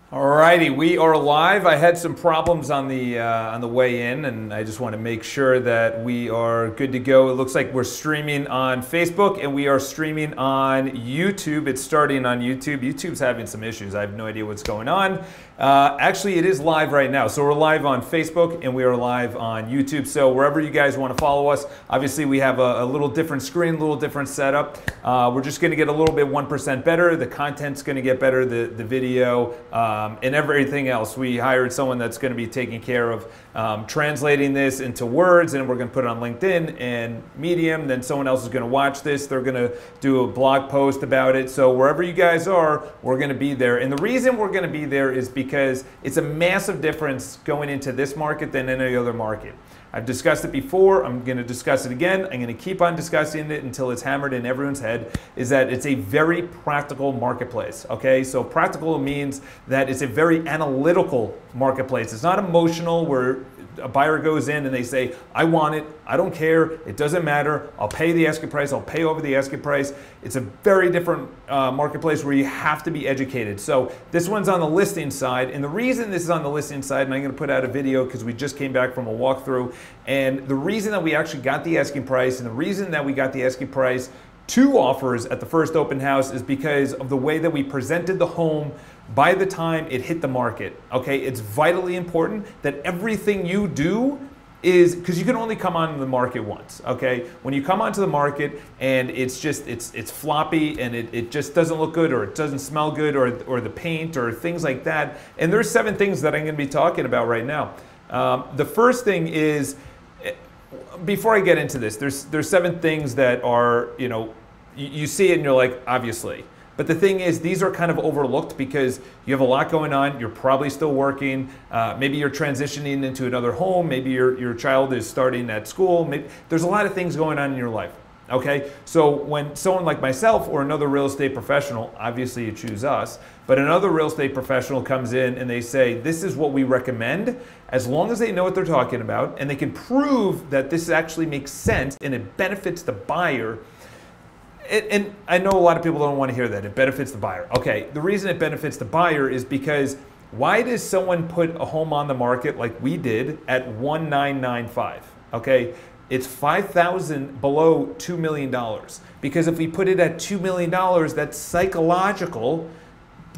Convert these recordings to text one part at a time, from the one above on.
Alrighty, we are live. I had some problems on the way in, and I just want to make sure that we are good to go. It looks like we're streaming on Facebook and we are streaming on YouTube. It's starting on YouTube. YouTube's having some issues. I have no idea what's going on. Actually, it is live right now. So we're live on Facebook and we are live on YouTube. So wherever you guys want to follow us, obviously we have a little different screen, a little different setup. We're just going to get a little bit 1% better. The content's going to get better, the video, and everything else. We hired someone that's going to be taking care of translating this into words, and we're going to put it on LinkedIn and Medium. Then someone else is going to watch this. They're going to do a blog post about it. So wherever you guys are, we're going to be there. And the reason we're going to be there is because it's a massive difference going into this market than any other market. I've discussed it before. I'm going to discuss it again. I'm going to keep on discussing it until it's hammered in everyone's head, is that it's a very practical marketplace, okay? So practical means that it's a very analytical marketplace. It's not emotional where a buyer goes in and they say, I want it, I don't care, it doesn't matter, I'll pay the asking price, I'll pay over the asking price. It's a very different marketplace where you have to be educated. So this one's on the listing side, and the reason this is on the listing side, and I'm going to put out a video because we just came back from a walkthrough, and the reason that we actually got the asking price, and the reason that we got the asking price 2 offers at the first open house is because of the way that we presented the home by the time it hit the market, okay? It's vitally important that everything you do is, because you can only come onto the market once, okay? When you come onto the market and it's just, it's floppy and it just doesn't look good, or it doesn't smell good, or the paint or things like that. And there's 7 things that I'm gonna be talking about right now. The first thing is, before I get into this, there's 7 things that are, you know, you see it and you're like, obviously. But the thing is, these are kind of overlooked because you have a lot going on. You're probably still working. Maybe you're transitioning into another home. Maybe your child is starting at school. Maybe, there's a lot of things going on in your life, okay? So when someone like myself or another real estate professional, obviously you choose us, but another real estate professional comes in and they say, this is what we recommend, as long as they know what they're talking about and they can prove that this actually makes sense and it benefits the buyer. And I know a lot of people don't want to hear that. It benefits the buyer. Okay, the reason it benefits the buyer is because why does someone put a home on the market like we did at 1995? Okay, it's $5,000 below $2 million. Because if we put it at $2 million, that's psychological,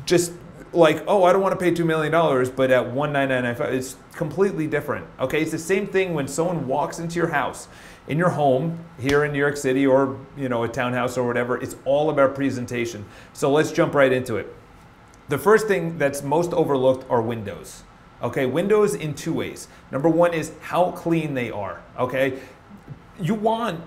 just like, oh, I don't want to pay $2 million, but at 1995, it's completely different. Okay, it's the same thing when someone walks into your house, in your home here in New York City, or you know, a townhouse or whatever. It's all about presentation. So let's jump right into it. The first thing that's most overlooked are windows. Okay, windows in 2 ways. Number 1 is how clean they are. Okay, you want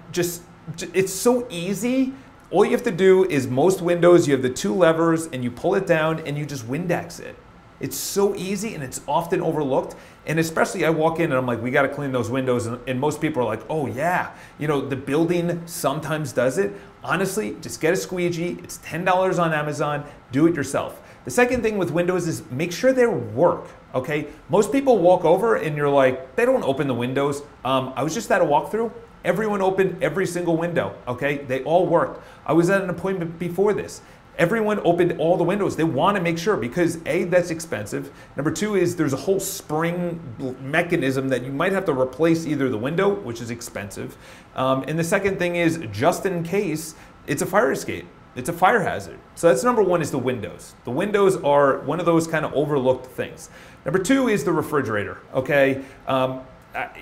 it's so easy. All you have to do is, most windows, you have the 2 levers and you pull it down and you just Windex it. It's so easy and it's often overlooked. And especially I walk in and I'm like, we got to clean those windows. And most people are like, oh yeah, you know, the building sometimes does it. Honestly, just get a squeegee. It's $10 on Amazon. Do it yourself. The second thing with windows is make sure they work, okay? Most people walk over and you're like, they don't open the windows. I was just at a walkthrough. Everyone opened every single window, okay? They all worked. I was at an appointment before this. Everyone opened all the windows. They want to make sure because A, that's expensive. Number 2 is there's a whole spring mechanism that you might have to replace either the window, which is expensive. And the second thing is, just in case, it's a fire escape. It's a fire hazard. So that's number 1 is the windows. The windows are one of those kind of overlooked things. Number 2 is the refrigerator, okay?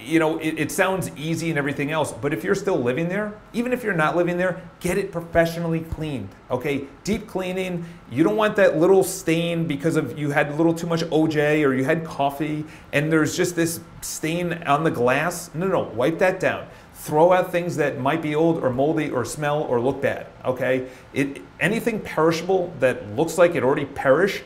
You know, it sounds easy and everything else, but if you're still living there, even if you're not living there, get it professionally cleaned, okay? Deep cleaning. You don't want that little stain because of you had a little too much OJ or you had coffee and there's just this stain on the glass. No, wipe that down. Throw out things that might be old or moldy or smell or look bad, okay? Anything perishable that looks like it already perished,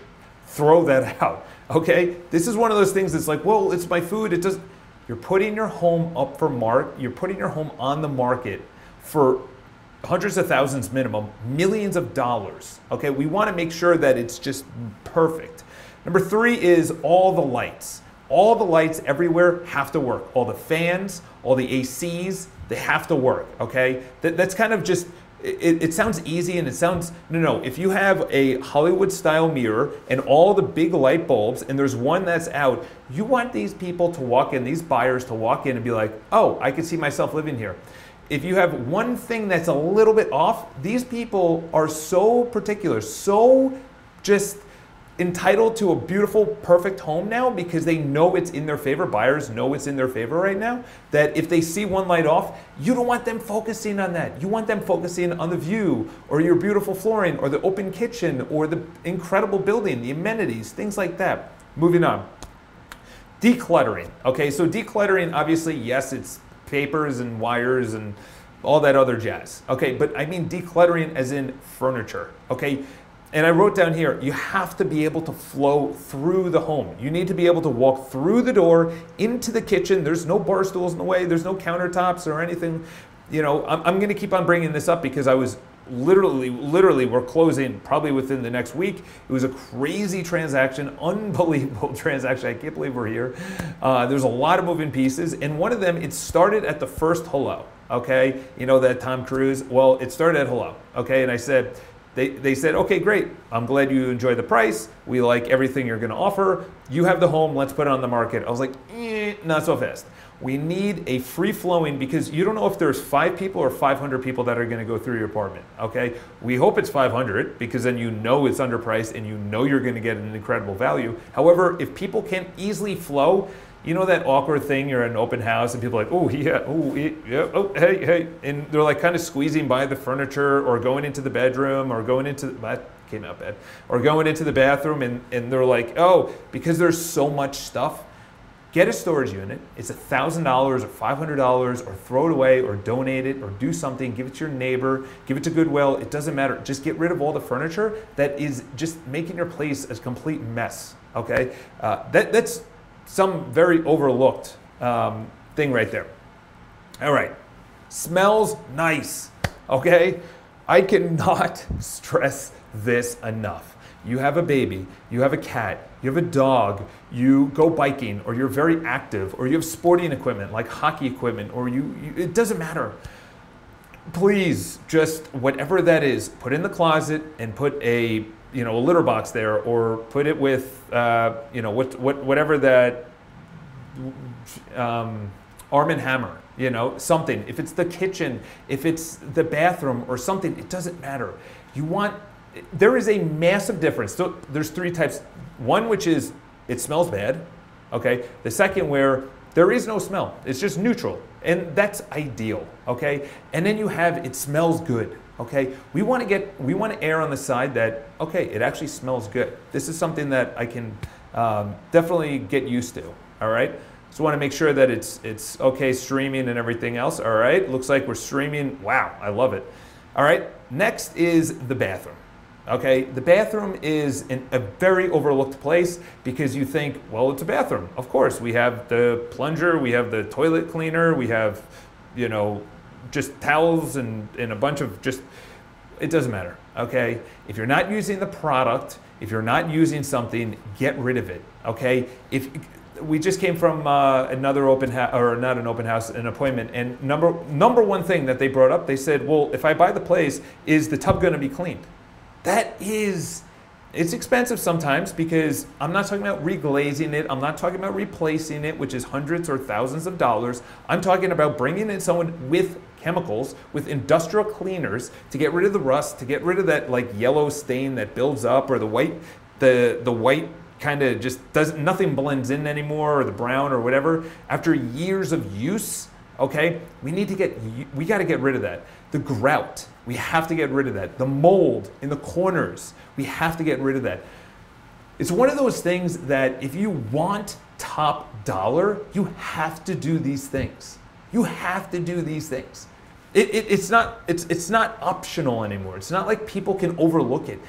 throw that out, okay? This is one of those things that's like, well, it's my food, it does. You're putting your home up for you're putting your home on the market for hundreds of thousands minimum, millions of dollars. Okay, we want to make sure that it's just perfect. Number 3 is all the lights. All the lights everywhere have to work. All the fans, all the ACs, they have to work. Okay, that's kind of just it sounds easy and it sounds, no. If you have a Hollywood style mirror and all the big light bulbs and there's one that's out, you want these people to walk in, these buyers to walk in and be like, oh, I can see myself living here. If you have one thing that's a little bit off, these people are so particular, so just entitled to a beautiful, perfect home now because they know it's in their favor. Buyers know it's in their favor right now, that if they see one light off, you don't want them focusing on that. You want them focusing on the view or your beautiful flooring or the open kitchen or the incredible building, the amenities, things like that. Moving on. Decluttering. Okay, so decluttering, obviously, yes, it's papers and wires and all that other jazz. Okay, but I mean decluttering as in furniture. Okay. And I wrote down here, you have to be able to flow through the home. You need to be able to walk through the door into the kitchen. There's no bar stools in the way. There's no countertops or anything. You know, I'm going to keep on bringing this up because I was literally, we're closing probably within the next week. It was a crazy transaction, unbelievable transaction. I can't believe we're here. There's a lot of moving pieces. And one of them, it started at the first hello. Okay. You know that Tom Cruise? Well, it started at hello. Okay. And I said, They said, okay, great. I'm glad you enjoy the price. We like everything you're going to offer. You have the home. Let's put it on the market. I was like, not so fast. We need a free-flowing because you don't know if there's 5 people or 500 people that are going to go through your apartment, okay? We hope it's 500 because then you know it's underpriced and you know you're going to get an incredible value. However, if people can't easily flow, you know that awkward thing, you're at an open house and people are like, oh yeah, oh hey, and they're like kind of squeezing by the furniture or going into the bedroom or going into, that came out bad, or going into the bathroom and they're like, oh, because there's so much stuff, get a storage unit. It's $1,000 or $500 or throw it away or donate it or do something, give it to your neighbor, give it to Goodwill, it doesn't matter. Just get rid of all the furniture that is just making your place a complete mess, okay? That's some very overlooked thing right there. All right, smells nice, okay? I cannot stress this enough. You have a baby, you have a cat, you have a dog, you go biking, or you're very active, or you have sporting equipment like hockey equipment, or it doesn't matter. Please, just whatever that is, put in the closet and put a litter box there, or put it with whatever that Arm & Hammer, something. If it's the kitchen, if it's the bathroom or something, it doesn't matter. There is a massive difference. So there's 3 types. One, which is it smells bad, okay? The second, where there is no smell. It's just neutral, and that's ideal, okay? And then you have it smells good, okay? We want to err on the side that, okay, it actually smells good. This is something that I can definitely get used to, all right? Just want to make sure that it's okay streaming and everything else, all right? Looks like we're streaming. Wow, I love it. All right, next is the bathroom. Okay, the bathroom is a very overlooked place because you think, well, it's a bathroom. Of course, we have the plunger, we have the toilet cleaner, we have, just towels and a bunch of it doesn't matter, okay? If you're not using the product, if you're not using something, get rid of it, okay? We just came from another open house, or not an open house, an appointment, and number one thing that they brought up, they said, well, if I buy the place, is the tub gonna be cleaned? It's expensive sometimes because I'm not talking about reglazing it. I'm not talking about replacing it, which is hundreds or thousands of dollars. I'm talking about bringing in someone with chemicals, with industrial cleaners to get rid of the rust, to get rid of that like yellow stain that builds up, or the white kind of just nothing blends in anymore, or the brown or whatever. After years of use, okay, we got to get rid of that. The grout, we have to get rid of that. The mold in the corners, we have to get rid of that. It's one of those things that if you want top dollar, you have to do these things. You have to do these things. It's not optional anymore. It's not like people can overlook it.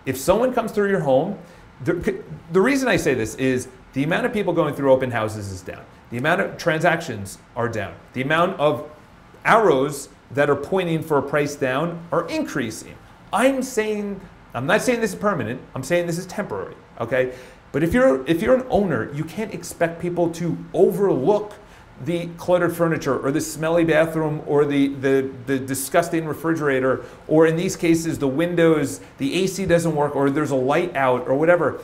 If someone comes through your home, the reason I say this is the amount of people going through open houses is down. The amount of transactions are down. The amount of arrows that are pointing for a price down are increasing. I'm not saying this is permanent. I'm saying this is temporary, okay? But if you're an owner, you can't expect people to overlook the cluttered furniture or the smelly bathroom or the disgusting refrigerator, or in these cases, the windows, the AC doesn't work, or there's a light out or whatever.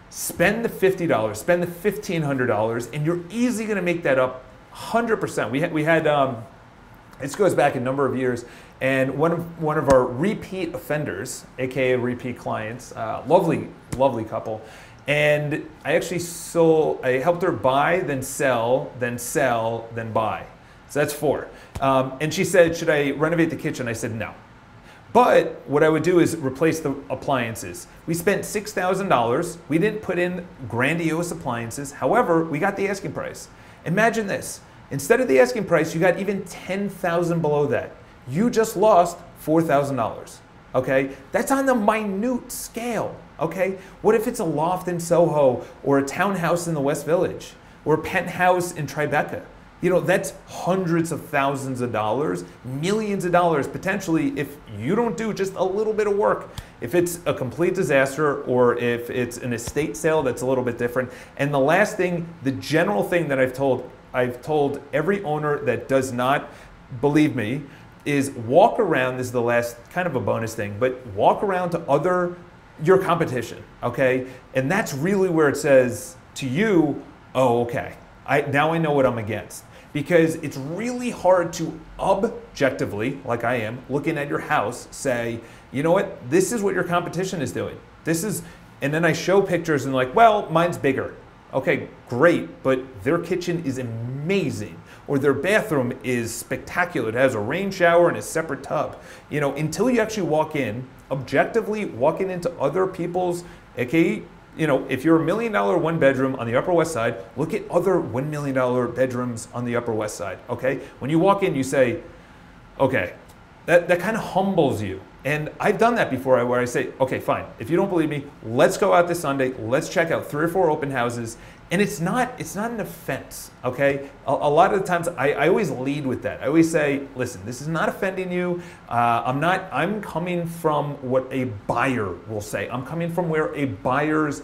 Spend the $50, spend the $1,500, and you're easily gonna make that up 100%. We had this goes back a number of years, and one of our repeat offenders, AKA repeat clients, lovely couple, and I helped her buy, then sell, then buy. So that's 4. And she said, should I renovate the kitchen? I said, no. But what I would do is replace the appliances. We spent $6,000. We didn't put in grandiose appliances. However, we got the asking price. Imagine this. Instead of the asking price, you got even $10,000 below that. You just lost $4,000. Okay? That's on the minute scale. Okay? What if it's a loft in Soho, or a townhouse in the West Village, or a penthouse in Tribeca? You know, that's hundreds of thousands of dollars, millions of dollars potentially if you don't do just a little bit of work. If it's a complete disaster, or if it's an estate sale, that's a little bit different. And the last thing, the general thing that I've told every owner that does not believe me is walk around. This is the last kind of a bonus thing, but walk around to your competition, okay? And that's really where it says to you, oh, okay, now I know what I'm against. Because it's really hard to objectively, like I am, looking at your house, say, you know what, this is what your competition is doing. And then I show pictures and like, well, mine's bigger. Okay, great, but their kitchen is amazing, or their bathroom is spectacular. It has a rain shower and a separate tub. You know, until you actually walk in, objectively walking into other people's, aka, you know, if you're $1 million 1 bedroom on the Upper West Side, look at other $1 million bedrooms on the Upper West Side, okay? When you walk in, you say, okay, that kind of humbles you. And I've done that before where I say, okay, fine, if you don't believe me, let's go out this Sunday, let's check out 3 or 4 open houses. And it's not an offense, okay? A lot of the times, I always lead with that. I always say, listen, this is not offending you. I'm coming from what a buyer will say. I'm coming from where a buyer's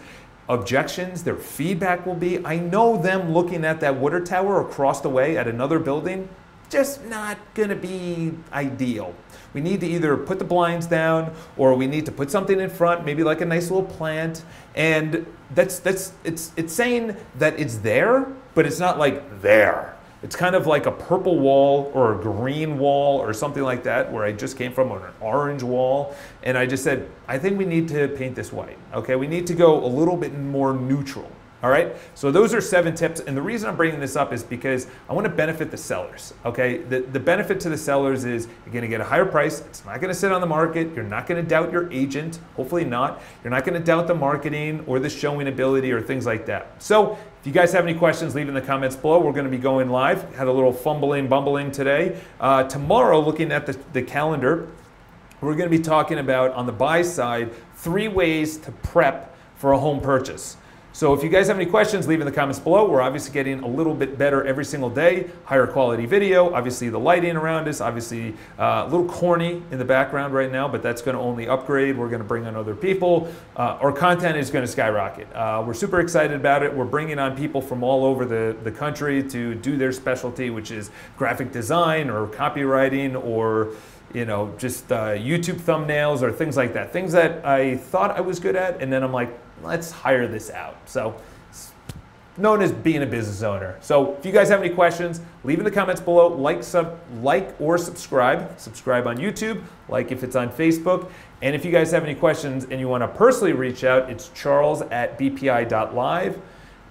objections, their feedback will be. I know them looking at that water tower across the way at another building, just not gonna be ideal. We need to either put the blinds down, or we need to put something in front, maybe like a nice little plant. And it's saying that it's there, but it's not like there. It's kind of like a purple wall or a green wall or something like that, where I just came from, or an orange wall. And I just said, I think we need to paint this white. Okay, we need to go a little bit more neutral. All right, so those are 7 tips, and the reason I'm bringing this up is because I want to benefit the sellers, okay? The benefit to the sellers is you're going to get a higher price. It's not going to sit on the market. You're not going to doubt your agent, hopefully not. You're not going to doubt the marketing or the showing ability or things like that. So if you guys have any questions, leave in the comments below. We're going to be going live. Had a little bumbling today. Tomorrow, looking at the calendar, we're going to be talking about, on the buy side, 3 ways to prep for a home purchase. So if you guys have any questions, leave in the comments below. We're obviously getting a little bit better every single day, higher quality video. Obviously the lighting around us, obviously a little corny in the background right now, but that's gonna only upgrade. We're gonna bring on other people. Our content is gonna skyrocket. We're super excited about it. We're bringing on people from all over the country to do their specialty, which is graphic design or copywriting, or just YouTube thumbnails or things like that. Things that I thought I was good at, and then I'm like, let's hire this out. So it's known as being a business owner. So if you guys have any questions, leave in the comments below. Like or subscribe. Subscribe on YouTube, like if it's on Facebook. And if you guys have any questions and you want to personally reach out, it's charles@bpi.live.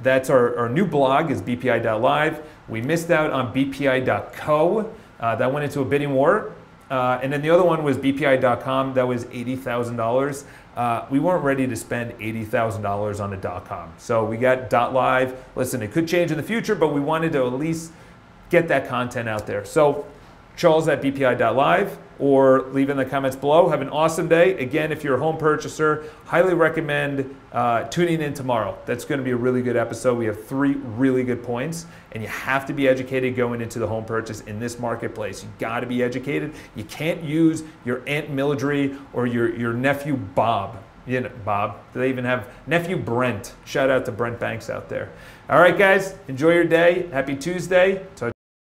That's our new blog is bpi.live. We missed out on bpi.co. That went into a bidding war. And then the other one was bpi.com. That was $80,000. We weren't ready to spend $80,000 on a .com. So we got .live. Listen, it could change in the future, but we wanted to at least get that content out there. So charles@bpi.live, or leave in the comments below. Have an awesome day. Again, if you're a home purchaser, highly recommend tuning in tomorrow. That's going to be a really good episode. We have 3 really good points, and you have to be educated going into the home purchase in this marketplace. You got to be educated. You can't use your Aunt Mildred or your nephew Bob. Bob. Do they even have nephew Brent? Shout out to Brent Banks out there. All right, guys, enjoy your day. Happy Tuesday.